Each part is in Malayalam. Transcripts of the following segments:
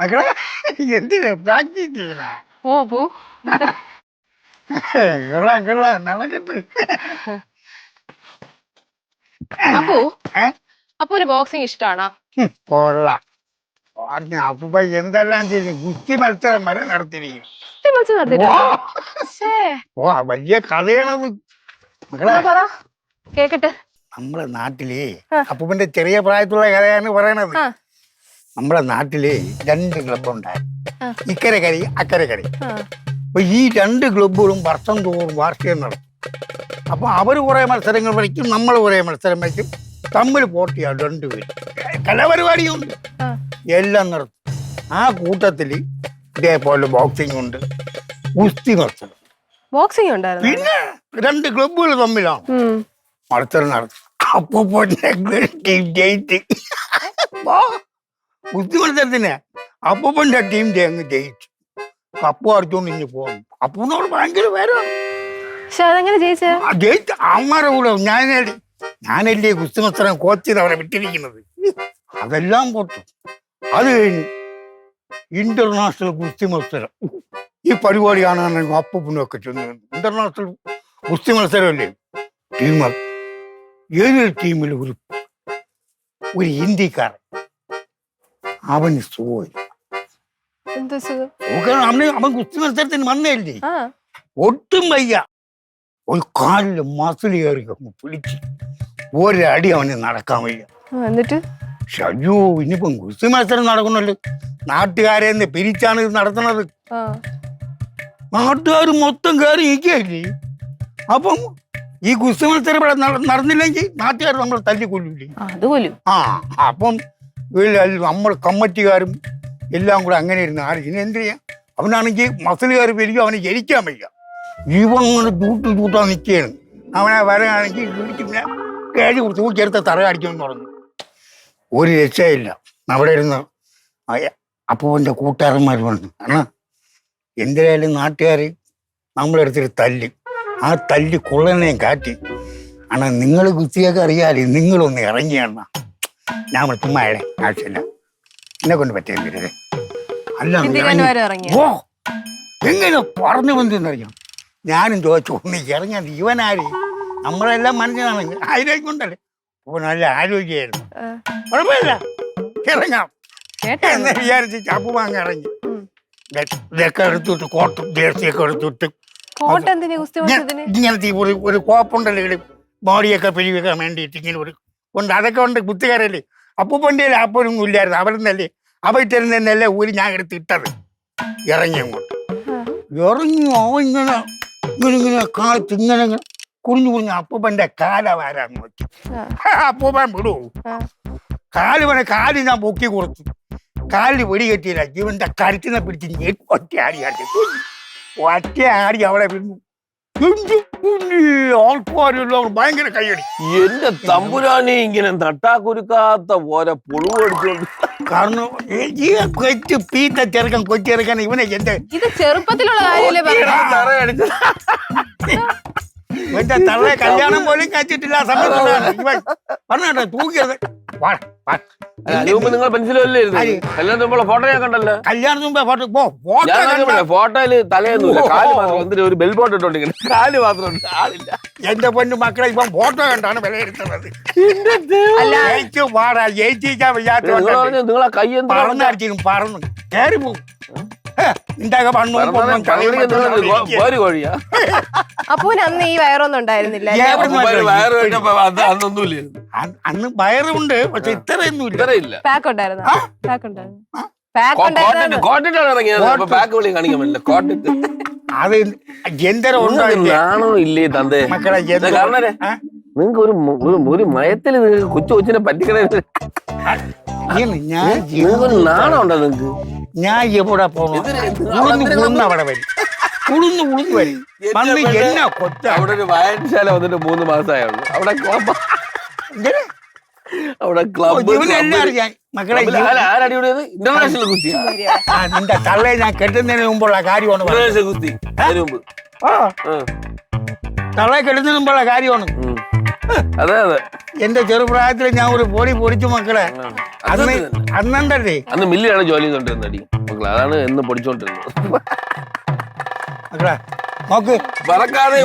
മക്കളെ എന്തിനാ പ്രാക്ടീസ് ചെയ്യണ? പോ. നടക്കട്ടെ. അപ്പൊ ഒരു ബോക്സിംഗ് ഇഷ്ടമാണോ? കൊള്ളാം. അപ്പൊ എന്തെല്ലാം ചെയ്തു, ഗുസ്തി മത്സരം വരെ നടത്തിയിരിക്കും. വലിയ കഥയാണത് മക്കളെ. കേക്കട്ടെ. നമ്മളെ നാട്ടില് അപ്പൂപ്പന്റെ ചെറിയ പ്രായത്തിലുള്ള കഥയാണ് പറയണത്. നമ്മളെ നാട്ടില് 2 ക്ലബ് ഉണ്ടായിരുന്നു, ഇക്കരെ കരി അക്കരെ കരി. അപ്പൊ ഈ 2 ക്ലബുകളും വർഷം തോറും വാർഷികം നടത്തും. അപ്പൊ അവര് കുറെ മത്സരങ്ങൾ വയ്ക്കും, നമ്മൾ കുറെ മത്സരം വയ്ക്കും, തമ്മിൽ പോട്ടിയാണ് 2 പേര്. കലാപരിപാടിയുണ്ട്, എല്ലാം നടത്തും. ആ കൂട്ടത്തില് ഇതേപോലെ ബോക്സിംഗ് ഉണ്ട്, ഗുസ്തി മത്സരം. ബോക്സിംഗ് ഉണ്ടായിരുന്നു. പിന്നെ 2 ക്ലബുകൾ തമ്മിലാണ് മത്സരം നടത്തും. അപ്പൊ ജയിച്ച് ഗുസ്തി മത്സരത്തിന് അപ്പൂപ്പന്റെ ടീം അങ്ങ് ജയിച്ചു. കപ്പ് അടിച്ചോണ്ട് ഇഞ്ഞ് പോകും. അപ്പൂനോട് ഭയങ്കര പേരാണ്. ജയിച്ച അമ്മാരെ കൂടെ ഞാനല്ലേ ഗുസ്തി മത്സരം കോച്ച് ചെയ്ത് അവരെ വിട്ടിരിക്കുന്നത്. അതെല്ലാം പൊട്ടും. അത് കഴിഞ്ഞ് ഇന്റർനാഷണൽ ഗുസ്തി മത്സരം. ഈ പരിപാടി കാണാൻ അപ്പൂപ്പനൊക്കെ ചെന്ന്. ഇന്റർനാഷണൽ ഗുസ്തി മത്സരമല്ലേ, ടീം ഏതൊരു ടീമിൽ ഒരു ഹിന്ദിക്കാരൻ, അവന് സുഖമില്ല. അവൻ ഗുസ്തി മത്സരത്തിന് വന്നല്ലേ, ഒട്ടും വയ്യ. ഒരു കാലില് മസിൽ കയറി പിടിച്ച് ഒരടി അവന് നടക്കാൻ വയ്യ. എന്നിട്ട് അയ്യോ, ഇനിയിപ്പം ഗുസ്തി മത്സരം നടക്കണല്ലോ, നാട്ടുകാരെ പിരിച്ചാണ് ഇത് നടത്തുന്നത്. നാട്ടുകാർ മൊത്തം കയറി ഇരിക്കുകയല്ലേ. അപ്പം ഈ ഗുസ്തി മത്സരം ഇവിടെ നടന്നില്ലെങ്കിൽ നാട്ടുകാർ നമ്മൾ തല്ലിക്കൊല്ലൂല്ലേ. അപ്പം നമ്മൾ കമ്മിറ്റിക്കാരും എല്ലാം കൂടെ അങ്ങനെ ഇരുന്ന് ഇനി എന്ത് ചെയ്യാം. അവനാണെങ്കിൽ മസിലുകാർ പെരുകി അവനെ ജനിക്കാൻ വയ്യ. ഇവങ്ങനെ ചൂട്ടാ നിൽക്കുകയാണ്. അവനെ വരാണെങ്കിൽ പിന്നെ കേഴി തൂക്കിയെടുത്ത് തറ അടിക്കുമെന്ന് പറഞ്ഞു. ഒരു രക്ഷയില്ല. അവിടെ ഇരുന്ന് അപ്പൂൻ്റെ കൂട്ടുകാരന്മാർ പറഞ്ഞു, അണ്ണാ എന്തിനായാലും നാട്ടുകാർ നമ്മളെടുത്തിട്ട് തല്ലി, ആ തല്ലി കൊള്ളനെയും കാറ്റി. അണ്ണാ നിങ്ങൾ കുത്തിയൊക്കെ അറിയാലേ, നിങ്ങളൊന്ന് ഇറങ്ങിയണ്ണ. ഞാൻ ചുമ്മാ ആവശ്യമില്ല, എന്നെ കൊണ്ട് പറ്റിയ അല്ല. ഓ എങ്ങനെ പറഞ്ഞു വന്നറിയാം. ഞാനും ചോദിച്ചു, ഒന്ന് ഇറങ്ങിയത് ഇവനാര്? നമ്മളെല്ലാം മനസ്സിലാണ്, ആരോഗ്യമുണ്ടല്ലേ. അപ്പൊ നല്ല ആരോഗ്യമായിരുന്നു. കുഴപ്പമില്ല, ഇറങ്ങാം എന്ന് വിചാരിച്ച് ചാപ്പുമാങ്ങ ഇറങ്ങി. ഇതൊക്കെ എടുത്തിട്ട് കോട്ടും ജേഴ്സിയൊക്കെ എടുത്തിട്ട് ഇങ്ങനത്തെ ഒരു കോപ്പുണ്ടല്ലോ ബോഡിയൊക്കെ പിരിവെക്കാൻ വേണ്ടിയിട്ട് ഇങ്ങനെ ഒരു ഉണ്ട്. അതൊക്കെ ഉണ്ട് കുത്തുകാരല്ലേ. അപ്പൂപ്പൻ്റെ അപ്പൊന്നും ഇല്ലായിരുന്നു. അവരുന്നല്ലേ അവയിട്ടിരുന്നല്ലേ ഊരി ഞാൻ എടുത്ത് ഇട്ടത്. ഇറങ്ങി അങ്ങോട്ട് ഇറങ്ങി അവൻ ഇങ്ങനെ കാലത്ത് ഇങ്ങനെ കുഞ്ഞു അപ്പൂപ്പൻ്റെ കാല വാരാന്ന് വെച്ചു. അപ്പൂപ്പൻ വിടുവോ? കാല് ഞാൻ പൊക്കി കൊടുത്തു. കാലിന് വെടി കെട്ടിയില്ല. ജീവന്റെ കരുത്തിനെ പിടിച്ച് ഒറ്റ ആടി അവളെ പിന്നു. ആൾക്കാരെല്ലാം ഭയങ്കര കയ്യടി. എന്റെ തമ്പുരാനെ ഇങ്ങനെ നട്ടാക്കുരുക്കാത്ത പോലെ പുഴു അടിച്ചോണ്ട്. കാരണം പീത്ത ചെറുക്കൻ കൊച്ചെറുക്കൻ ഇവനെ എന്റെ ചെറുപ്പത്തിലുള്ള ഇവന്റെ തള്ളെ കല്യാണം പോലും കഴിച്ചിട്ടില്ല. ആ സമയത്ത് പറഞ്ഞോ തൂക്കിയത്. നിങ്ങൾ പെൻസിലല്ലേ കല്യാണത്തിന് ഫോട്ടോ ഞാൻ കണ്ടല്ലോ. കല്യാണത്തിന് മുമ്പേ ഫോട്ടോയില് തലയൊന്നുമില്ല, കാല് മാത്രം. എന്തിനാ ഒരു ബെൽ ബോട്ട് ഇട്ടോണ്ടിങ്ങനെ കാല് മാത്രം ഉണ്ട്, ആളില്ല. എന്റെ പൊന്നു മക്കളെ ഇപ്പം ഫോട്ടോ കണ്ടാണ് വിലയിരുത്തുന്നത്. ജയിച്ചിരിക്കാൻ വയ്യാത്ത നിങ്ങളെ കൈ പറന്നടിച്ചിരും പറന്നു കയറി പോകും. കോഴിയാ. അപ്പൊ അന്ന് ഈ വയറൊന്നും ഉണ്ടായിരുന്നില്ല. അന്ന് വയറുണ്ട്, പക്ഷെ ഇത്രയൊന്നും ഇല്ല. പാക്ക് ഉണ്ടായിരുന്നു. അത് നാണോ ഇല്ലേ തന്തേ മക്കളെ? നിങ്ങക്ക് ഒരു മയത്തില് കൊച്ചു കൊച്ചിനെ പറ്റിക്കണേ. നിങ്ങൾക്കൊരു നാണം ഉണ്ടോ നിങ്ങക്ക്? ഞാൻ എവിടെ പോകണം? അവിടെ വരും, ഉളുന്ന് വരും. അവിടെ ഒരു വായനശാല വന്നിട്ട് 3 മാസമായുള്ളൂ. അവിടെ ക്ലബ് മക്കളെ ഇന്റർനാഷണൽ കുസ്തി. നിന്റെ തള്ളെ ഞാൻ കെട്ടുന്നതിന് മുമ്പുള്ള കാര്യമാണ്. കുസ്തി തള്ളെ കെട്ടുന്നതിന് മുമ്പുള്ള കാര്യമാണ്. അതെ അതെ എന്റെ ചെറുപ്രായത്തിൽ ഞാൻ ഒരു പൊടി പൊടിച്ചു മക്കളെ. അന്നുണ്ടല്ലേ അന്ന് മില്ലിലാണ് ജോലി ചെയ്തോണ്ടിരുന്നത് അടി മക്കളെ. അതാണ് എന്ന് പൊടിച്ചോണ്ടിരുന്നത്. മക്കളെ നോക്ക്, പറക്കാതെ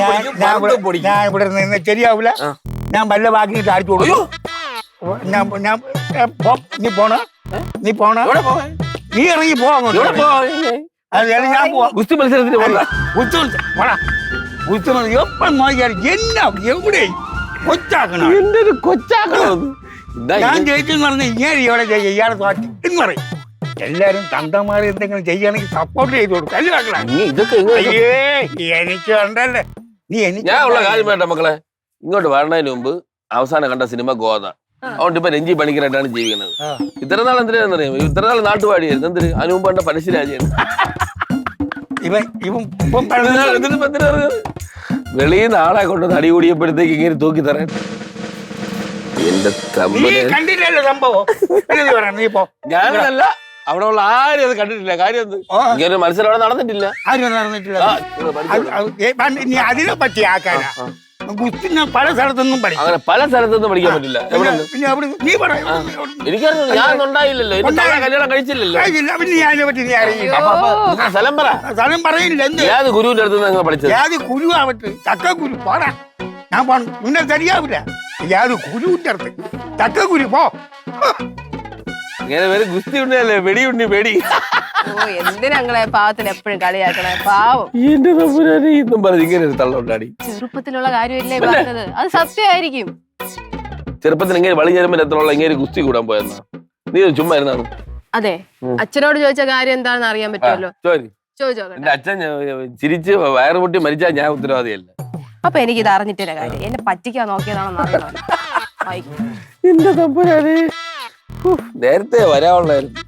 ഞാൻ ഇവിടെ നിന്ന് ശരിയാവൂല. ഞാൻ വല്ല ബാക്കി അടിച്ചു കൊടുക്കും. നീ പോണ നീ ഇറങ്ങി പോവാ. ഞാൻ പോവാ. ഗുസ്തി മത്സരത്തിന് പോകാം. എപ്പം നോക്കിയാൽ എന്നാ എവിടെ കൊച്ചാക്കണം. എന്റെ ഒരു കൊച്ചാക്കണം. ഞാൻ ജയിച്ചെന്ന് പറഞ്ഞ ഇങ്ങനെ ഇവിടെ ഇയാളെ തോറ്റി എന്ന് പറയും. എല്ലാരും തന്തമാര് എന്തെങ്കിലും ചെയ്യുകയാണെങ്കിൽ സപ്പോർട്ട് ചെയ്ത് കൊടുക്കും. എനിക്ക് ഉണ്ടല്ലേ നീ എനിക്ക് ഞാൻ ഉള്ള കാര്യം വേണ്ട മക്കളെ. ഇങ്ങോട്ട് വരണതിന് മുമ്പ് അവസാനം കണ്ട സിനിമ ഗോദ. അതുകൊണ്ട് ഇപ്പൊ രഞ്ജി പണിക്കരായിട്ടാണ് ജീവിക്കുന്നത്. ഇത്ര നാൾ എന്തിനാണെന്നറിയാം, ഇത്ര നാൾ നാട്ടുപാടിയായിരുന്നു. എന്തിന് അതിന് മുമ്പ് കണ്ട പരസ്യരാജയാണ്. വെളിയിൽ നിന്ന് ആളെ കൊണ്ട് അടി കൂടിയപ്പോഴത്തേക്ക് ഇങ്ങനെ തൂക്കി തരാൻ എന്റെ കണ്ടില്ലല്ലോ സംഭവം. ഞാനല്ല അവിടെ ഉള്ള ആരും അത് കണ്ടിട്ടില്ല. കാര്യം എന്ത്, ഇങ്ങനെ മത്സരം അവിടെ നടന്നിട്ടില്ല. ആരും നടന്നിട്ടില്ല. അതിനെ പറ്റി ആക്കാനാ ഗുസ്തി ഞാൻ പല സ്ഥലത്തൊന്നും പഠിക്കും. അങ്ങനെ പല സ്ഥലത്തൊന്നും പഠിക്കാൻ പറ്റില്ല. നീ പറയും എനിക്കറിയാം, ഞാൻ ഉണ്ടായില്ലല്ലോ, കല്യാണം കഴിച്ചില്ലല്ലോ. പിന്നെ അതിനെ പറ്റി നീ അറിയില്ല. സ്ഥലം പറ. സ്ഥലം പറയില്ല. ഏത് ഗുരുവിന്റെ അടുത്ത് നിങ്ങൾ പഠിച്ചത്? ഏത് കുരു ആവട്ടെ, ചക്കക്കുരു പോടാ. ഞാൻ പോണം, പിന്നെ ശരിയാവില്ല. ഏത് കുരുവിന്റെ അടുത്ത് ചക്കക്കുരു പോ. ഇങ്ങനെ വേറെ ഗുസ്തി ഉണ്ടല്ലേ, വെടിയുണ്ണി വെടി. എന്തിനങ്ങളെ പാവത്തിന് എപ്പോഴും കളിയാക്കണേ, പാവം. എന്റെ തമ്പുരാനെ ഇന്നും പറഞ്ഞ് ഇങ്ങനെ ഒരു തള്ളുണ്ടാടി. ചെറുപ്പത്തിലുള്ള കാര്യമല്ലേ പറഞ്ഞത്, അത് സത്യമായിരിക്കും. ചെറുപ്പത്തിൽ ഇങ്ങനെ വളി ചേരുമ്പോൾ ഇങ്ങനെ ഗുസ്തി കൂടാൻ പോയെന്നാ നീ ചുമ്മാ ഇരുന്നാണ്. അതെ, അച്ഛനോട് ചോദിച്ച കാര്യം എന്താണെന്ന് അറിയാൻ പറ്റുമല്ലോ. ചോദിച്ചോ. എന്റെ അച്ഛൻ ചിരിച്ച് വയറ് പൊട്ടി മരിച്ചാൽ ഞാൻ ഉത്തരവാദിയല്ല. അപ്പൊ എനിക്കിത് അറിഞ്ഞിട്ടില്ല കാര്യം, എന്നെ പറ്റിക്കാൻ നോക്കിയതാണെന്ന് അറിയണം. എന്റെ തമ്പുരാനെ നേരത്തെ വരാനുള്ളായിരുന്നു.